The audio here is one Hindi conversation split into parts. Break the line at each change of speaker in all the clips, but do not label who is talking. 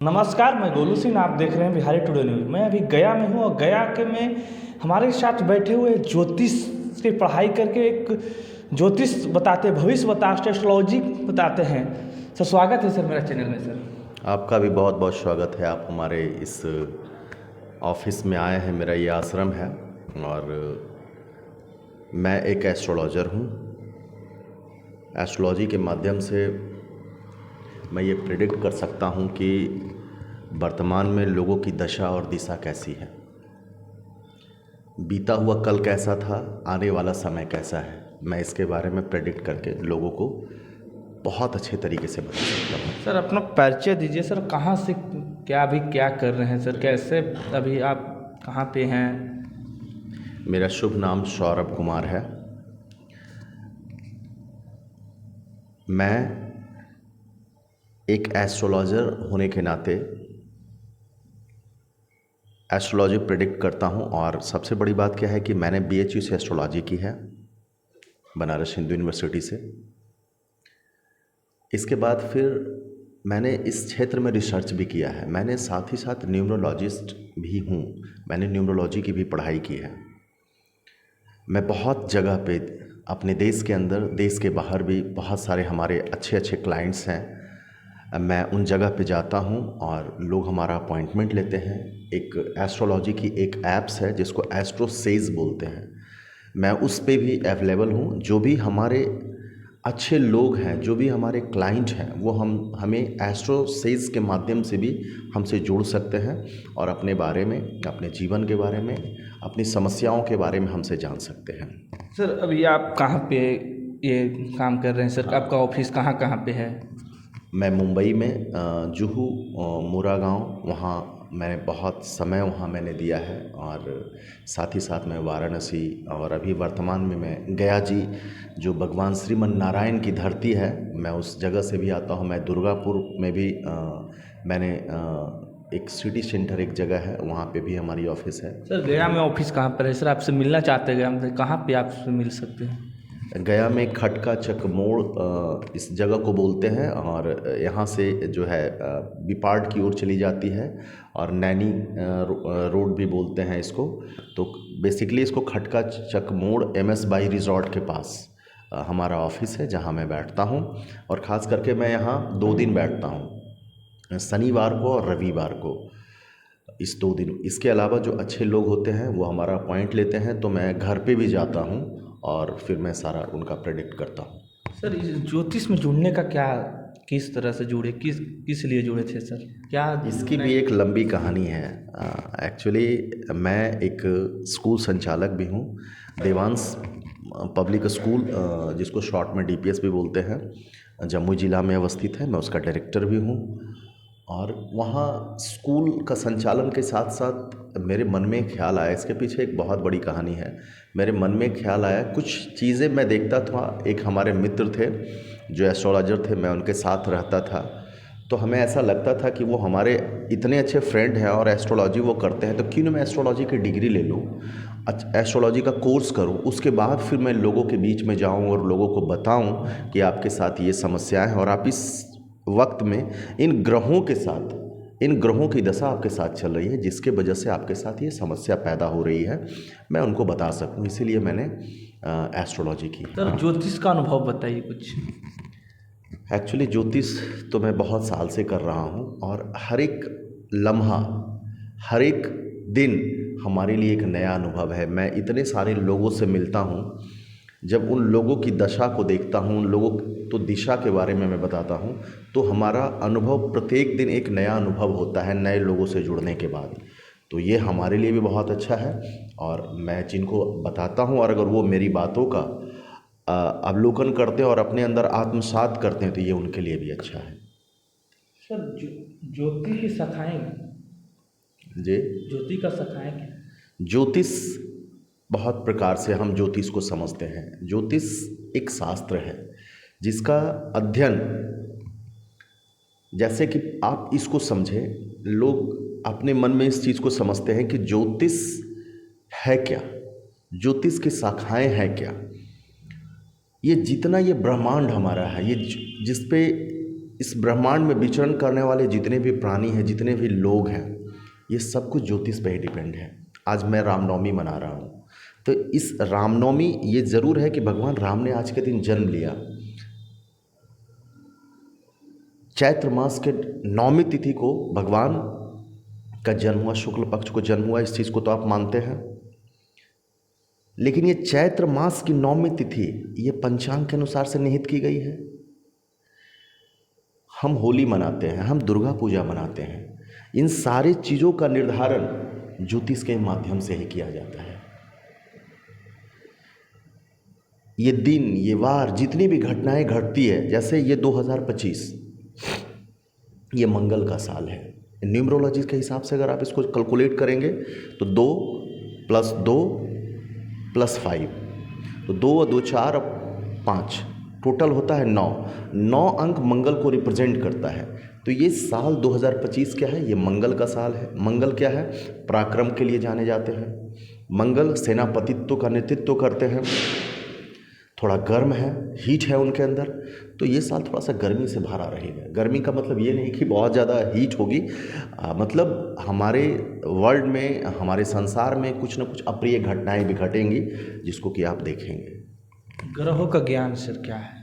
नमस्कार, मैं गोलू सिंह। आप देख रहे हैं बिहारी टुडे न्यूज़। मैं अभी गया में हूँ और गया के में हमारे साथ बैठे हुए ज्योतिष की पढ़ाई करके एक ज्योतिष बताते, भविष्य बताते, एस्ट्रोलॉजी बताते हैं। सर स्वागत है सर मेरा चैनल में। सर
आपका भी बहुत बहुत स्वागत है। आप हमारे इस ऑफिस में आए हैं। मेरा ये आश्रम है और मैं एक एस्ट्रोलॉजर हूँ। एस्ट्रोलॉजी के माध्यम से मैं ये प्रेडिक्ट कर सकता हूँ कि वर्तमान में लोगों की दशा और दिशा कैसी है, बीता हुआ कल कैसा था, आने वाला समय कैसा है। मैं इसके बारे में प्रेडिक्ट करके लोगों को बहुत अच्छे तरीके से बता सकता हूँ।
सर अपना परिचय दीजिए सर। कहाँ से अभी क्या कर रहे हैं सर? कैसे अभी आप कहाँ पे हैं?
मेरा शुभ नाम सौरभ कुमार है। मैं एक एस्ट्रोलॉजर होने के नाते एस्ट्रोलॉजी प्रेडिक्ट करता हूं। और सबसे बड़ी बात क्या है कि मैंने BHU से एस्ट्रोलॉजी की है, बनारस हिंदू यूनिवर्सिटी से। इसके बाद फिर मैंने इस क्षेत्र में रिसर्च भी किया है। मैंने साथ ही साथ न्यूमरोलॉजिस्ट भी हूँ। मैंने न्यूमरोलॉजी की भी पढ़ाई की है। मैं बहुत जगह पे अपने देश के अंदर, देश के बाहर भी बहुत सारे हमारे अच्छे अच्छे क्लाइंट्स हैं। मैं उन जगह पे जाता हूँ और लोग हमारा अपॉइंटमेंट लेते हैं। एक एस्ट्रोलॉजी की एक ऐप्स है जिसको एस्ट्रो सेज बोलते हैं। मैं उस पे भी अवेलेबल हूँ। जो भी हमारे अच्छे लोग हैं, जो भी हमारे क्लाइंट हैं, वो हमें एस्ट्रो सेज के माध्यम से भी हमसे जुड़ सकते हैं और अपने बारे में, अपने जीवन के बारे में, अपनी समस्याओं के बारे में हमसे जान सकते हैं।
सर अभी आप कहाँ पे ये काम कर रहे हैं सर? आपका ऑफिस कहाँ कहाँ पे है?
मैं मुंबई में जुहू मुरा गाँव, वहाँ मैंने बहुत समय वहाँ मैंने दिया है। और साथ ही साथ मैं वाराणसी और अभी वर्तमान में मैं गया जी, जो भगवान श्रीमन नारायण की धरती है, मैं उस जगह से भी आता हूँ। मैं दुर्गापुर में भी मैंने एक सिटी सेंटर एक जगह है, वहाँ पे भी हमारी ऑफिस है।
सर गया में ऑफिस कहाँ पर है सर? आपसे मिलना चाहते हैं गया में, कहाँ पे आपसे मिल सकते हैं?
गया में खटका चक मोड़ इस जगह को बोलते हैं। और यहाँ से जो है बिपार्ड की ओर चली जाती है और नैनी रोड भी बोलते हैं इसको। तो बेसिकली इसको खटका चक मोड़ MS बाई रिजॉर्ट के पास हमारा ऑफिस है, जहाँ मैं बैठता हूँ। और ख़ास करके मैं यहाँ 2 दिन बैठता हूँ, शनिवार को और रविवार को, इस 2 दिन। इसके अलावा जो अच्छे लोग होते हैं वो हमारा अपॉइंट लेते हैं, तो मैं घर पे भी जाता हूँ और फिर मैं सारा उनका प्रेडिक्ट करता हूँ।
सर इस ज्योतिष में जुड़ने का क्या, किस तरह से जुड़े, किस लिए जुड़े थे सर? क्या
इसकी भी एक लंबी कहानी है। एक्चुअली मैं एक स्कूल संचालक भी हूँ, देवांश पब्लिक स्कूल, जिसको शॉर्ट में DPS भी बोलते हैं, जम्मू ज़िला में अवस्थित है। मैं उसका डायरेक्टर भी हूँ। और वहाँ स्कूल का संचालन के साथ साथ मेरे मन में ख्याल आया, इसके पीछे एक बहुत बड़ी कहानी है। मेरे मन में ख्याल आया, कुछ चीज़ें मैं देखता था। एक हमारे मित्र थे जो एस्ट्रोलॉजर थे, मैं उनके साथ रहता था। तो हमें ऐसा लगता था कि वो हमारे इतने अच्छे फ्रेंड हैं और एस्ट्रोलॉजी वो करते हैं, तो क्यों ना मैं एस्ट्रोलॉजी की डिग्री ले लूँ, एस्ट्रोलॉजी का कोर्स करूँ। उसके बाद फिर मैं लोगों के बीच में जाऊँ और लोगों को बताऊँ कि आपके साथ ये समस्याएं हैं और आप इस वक्त में इन ग्रहों के साथ, इन ग्रहों की दशा आपके साथ चल रही है, जिसके वजह से आपके साथ ये समस्या पैदा हो रही है, मैं उनको बता सकूं। इसीलिए मैंने एस्ट्रोलॉजी की।
सर ज्योतिष का अनुभव बताइए कुछ।
एक्चुअली ज्योतिष तो मैं बहुत साल से कर रहा हूँ और हर एक लम्हा, हर एक दिन हमारे लिए एक नया अनुभव है। मैं इतने सारे लोगों से मिलता हूँ, जब उन लोगों की दशा को देखता हूँ, उन लोगों तो दिशा के बारे में मैं बताता हूँ, तो हमारा अनुभव प्रत्येक दिन एक नया अनुभव होता है नए लोगों से जुड़ने के बाद। तो ये हमारे लिए भी बहुत अच्छा है। और मैं जिनको बताता हूँ और अगर वो मेरी बातों का अवलोकन करते हैं और अपने अंदर आत्मसात करते हैं, तो ये उनके लिए भी अच्छा है।
सर ज्योति की शाखाएं,
जी,
ज्योति का शाखाएं क्या?
ज्योतिष बहुत प्रकार से हम ज्योतिष को समझते हैं। ज्योतिष एक शास्त्र है जिसका अध्ययन, जैसे कि आप इसको समझें, लोग अपने मन में इस चीज़ को समझते हैं कि ज्योतिष है क्या, ज्योतिष की शाखाएं हैं क्या। ये जितना ये ब्रह्मांड हमारा है, ये जिस पे इस ब्रह्मांड में विचरण करने वाले जितने भी प्राणी हैं, जितने भी लोग हैं, ये सब कुछ ज्योतिष पे ही डिपेंड है। आज मैं रामनवमी मना रहा हूँ, तो इस रामनवमी ये ज़रूर है कि भगवान राम ने आज के दिन जन्म लिया। चैत्र मास के नौमी तिथि को भगवान का जन्म हुआ, शुक्ल पक्ष को जन्म हुआ, इस चीज़ को तो आप मानते हैं। लेकिन ये चैत्र मास की नौमी तिथि ये पंचांग के अनुसार से निहित की गई है। हम होली मनाते हैं, हम दुर्गा पूजा मनाते हैं, इन सारी चीज़ों का निर्धारण ज्योतिष के माध्यम से ही किया जाता है। ये दिन, ये वार, जितनी भी घटनाएं घटती है, जैसे ये 2025 ये मंगल का साल है। न्यूमरोलॉजी के हिसाब से अगर आप इसको कैलकुलेट करेंगे तो 2 + 2 + 5, तो 2 और 2 4 और 5 टोटल होता है 9। 9 अंक मंगल को रिप्रेजेंट करता है। तो ये साल 2025 क्या है? ये मंगल का साल है। मंगल क्या है? पराक्रम के लिए जाने जाते हैं। मंगल सेनापतित्व का नेतृत्व करते हैं, थोड़ा गर्म है, हीट है उनके अंदर। तो ये साल थोड़ा सा गर्मी से भरा रहेगा। गर्मी का मतलब ये नहीं कि बहुत ज़्यादा हीट होगी, मतलब हमारे वर्ल्ड में, हमारे संसार में कुछ न कुछ अप्रिय घटनाएं भी घटेंगी, जिसको कि आप देखेंगे।
ग्रहों का ज्ञान सर क्या है?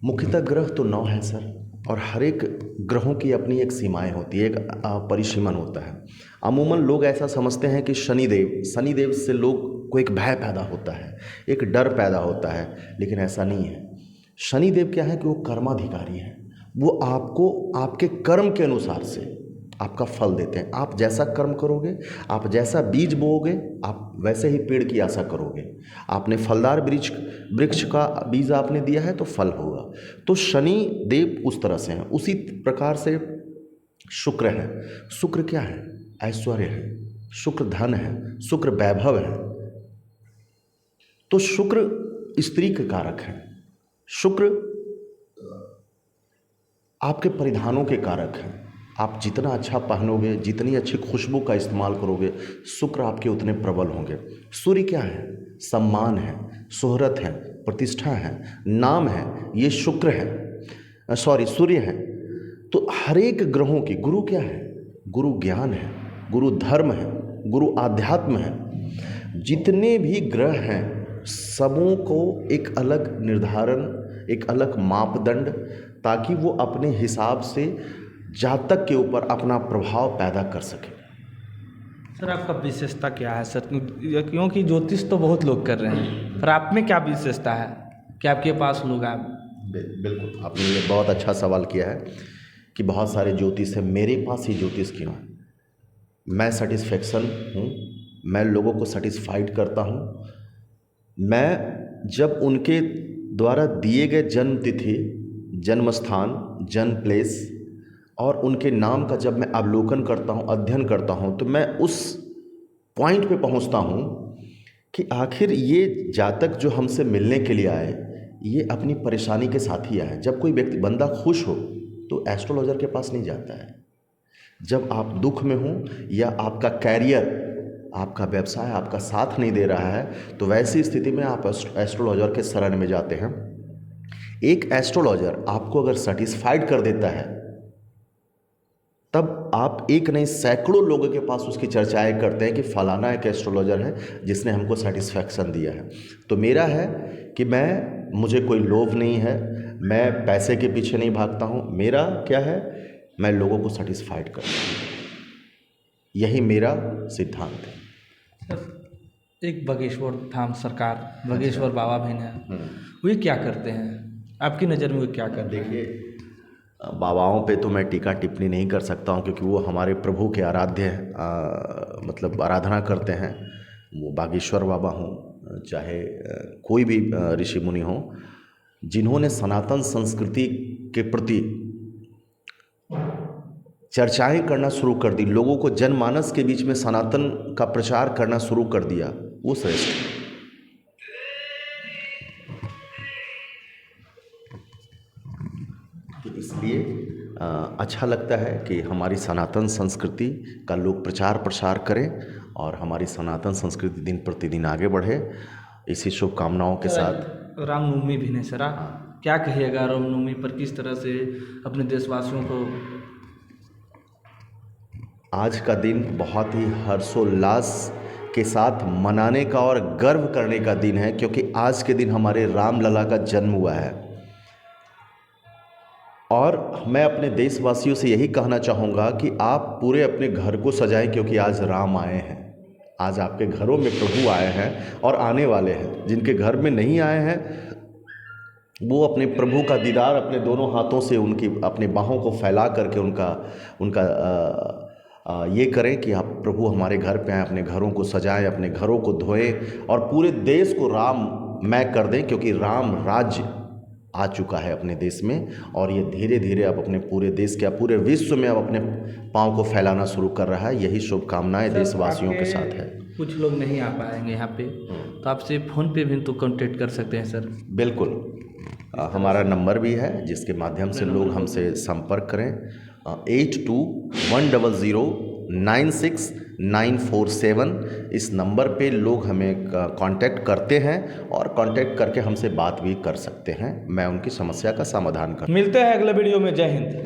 मुख्यतः ग्रह तो 9 है सर, और हर एक ग्रहों की अपनी एक सीमाएं होती है, एक परिसीमन होता है। अमूमन लोग ऐसा समझते हैं कि शनिदेव से लोग को एक भय पैदा होता है, एक डर पैदा होता है, लेकिन ऐसा नहीं है। शनिदेव क्या है कि वो कर्माधिकारी है। वो आपको आपके कर्म के अनुसार से आपका फल देते हैं। आप जैसा कर्म करोगे, आप जैसा बीज बोओगे, आप वैसे ही पेड़ की आशा करोगे। आपने फलदार वृक्ष का बीज आपने दिया है तो फल होगा। तो शनि देव उस तरह से हैं। उसी प्रकार से शुक्र है। शुक्र क्या है? ऐश्वर्य है, शुक्र धन है, शुक्र वैभव है। तो शुक्र स्त्री के कारक है, शुक्र आपके परिधानों के कारक हैं। आप जितना अच्छा पहनोगे, जितनी अच्छी खुशबू का इस्तेमाल करोगे, शुक्र आपके उतने प्रबल होंगे। सूर्य क्या है? सम्मान है, शोहरत है, प्रतिष्ठा है, नाम है, ये शुक्र है, सूर्य है। तो हर एक ग्रहों की गुरु क्या है? गुरु ज्ञान है, गुरु धर्म है, गुरु आध्यात्म है। जितने भी ग्रह हैं सबों को एक अलग निर्धारण, एक अलग मापदंड, ताकि वो अपने हिसाब से जातक के ऊपर अपना प्रभाव पैदा कर सके।
सर आपका विशेषता क्या है सर? क्योंकि ज्योतिष तो बहुत लोग कर रहे हैं, पर आप में क्या विशेषता है कि आपके पास लोग आए?
बिल्कुल, आपने ये बहुत अच्छा सवाल किया है कि बहुत सारे ज्योतिष हैं, मेरे पास ही ज्योतिष क्यों है? मैं सेटिस्फेक्शन हूँ, मैं लोगों को सेटिस्फाइड करता हूँ। मैं जब उनके द्वारा दिए गए जन्म तिथि, जन्म स्थान, जन्म प्लेस और उनके नाम का जब मैं अवलोकन करता हूँ, अध्ययन करता हूँ, तो मैं उस पॉइंट पे पहुँचता हूँ कि आखिर ये जातक जो हमसे मिलने के लिए आए, ये अपनी परेशानी के साथ ही आए। जब कोई व्यक्ति बंदा खुश हो तो एस्ट्रोलॉजर के पास नहीं जाता है। जब आप दुख में हो या आपका कैरियर, आपका व्यवसाय आपका साथ नहीं दे रहा है, तो वैसी स्थिति में आप एस्ट्रोलॉजर के शरण में जाते हैं। एक एस्ट्रोलॉजर आपको अगर सेटिस्फाइड कर देता है, तब आप एक नहीं सैकड़ों लोगों के पास उसकी चर्चाएं करते हैं कि फलाना एक एस्ट्रोलॉजर है जिसने हमको सेटिस्फैक्शन दिया है। तो मेरा है कि मुझे कोई लोभ नहीं है, मैं पैसे के पीछे नहीं भागता हूँ। मेरा क्या है? मैं लोगों को सेटिस्फाइड करता हूँ, यही मेरा सिद्धांत है।
सर एक बागेश्वर धाम सरकार, बागेश्वर बाबा भी हैं, वे क्या करते हैं आपकी नज़र में? वे क्या करते हैं?
देखिए, बाबाओं पे तो मैं टीका टिप्पणी नहीं कर सकता हूँ, क्योंकि वो हमारे प्रभु के आराध्य मतलब आराधना करते हैं। वो बागेश्वर बाबा हों, चाहे कोई भी ऋषि मुनि हों, जिन्होंने सनातन संस्कृति के प्रति चर्चाएं करना शुरू कर दी, लोगों को जनमानस के बीच में सनातन का प्रचार करना शुरू कर दिया, वो श्रेष्ठ है। तो इसलिए अच्छा लगता है कि हमारी सनातन संस्कृति का लोग प्रचार प्रसार करें और हमारी सनातन संस्कृति दिन प्रतिदिन आगे बढ़े। इसी शुभकामनाओं के साथ
रामनवमी भी नहीं सर, क्या कहिएगा रामनवमी पर, किस तरह से अपने देशवासियों को?
आज का दिन बहुत ही हर्षोल्लास के साथ मनाने का और गर्व करने का दिन है, क्योंकि आज के दिन हमारे राम लला का जन्म हुआ है। और मैं अपने देशवासियों से यही कहना चाहूँगा कि आप पूरे अपने घर को सजाएं, क्योंकि आज राम आए हैं। आज आपके घरों में प्रभु आए हैं और आने वाले हैं। जिनके घर में नहीं आए हैं वो अपने प्रभु का दीदार अपने दोनों हाथों से, उनकी अपने बाहों को फैला करके उनका ये करें कि आप प्रभु हमारे घर पे आएँ, अपने घरों को सजाएं, अपने घरों को धोएं और पूरे देश को राममय कर दें, क्योंकि राम राज्य आ चुका है अपने देश में। और ये धीरे धीरे अब अपने पूरे देश क्या पूरे विश्व में अब अपने पाँव को फैलाना शुरू कर रहा है। यही शुभकामनाएं देशवासियों के साथ है।
कुछ लोग नहीं आ पाएंगे यहाँ पे, तो आपसे फ़ोन पे भी तो कांटेक्ट कर सकते हैं सर।
बिल्कुल, हमारा नंबर भी है जिसके माध्यम से लोग हमसे संपर्क करें। 8210096947 इस नंबर पे लोग हमें कांटेक्ट करते हैं और कांटेक्ट करके हमसे बात भी कर सकते हैं। मैं उनकी समस्या का समाधान कर।
मिलते हैं अगले वीडियो में। जय हिंद।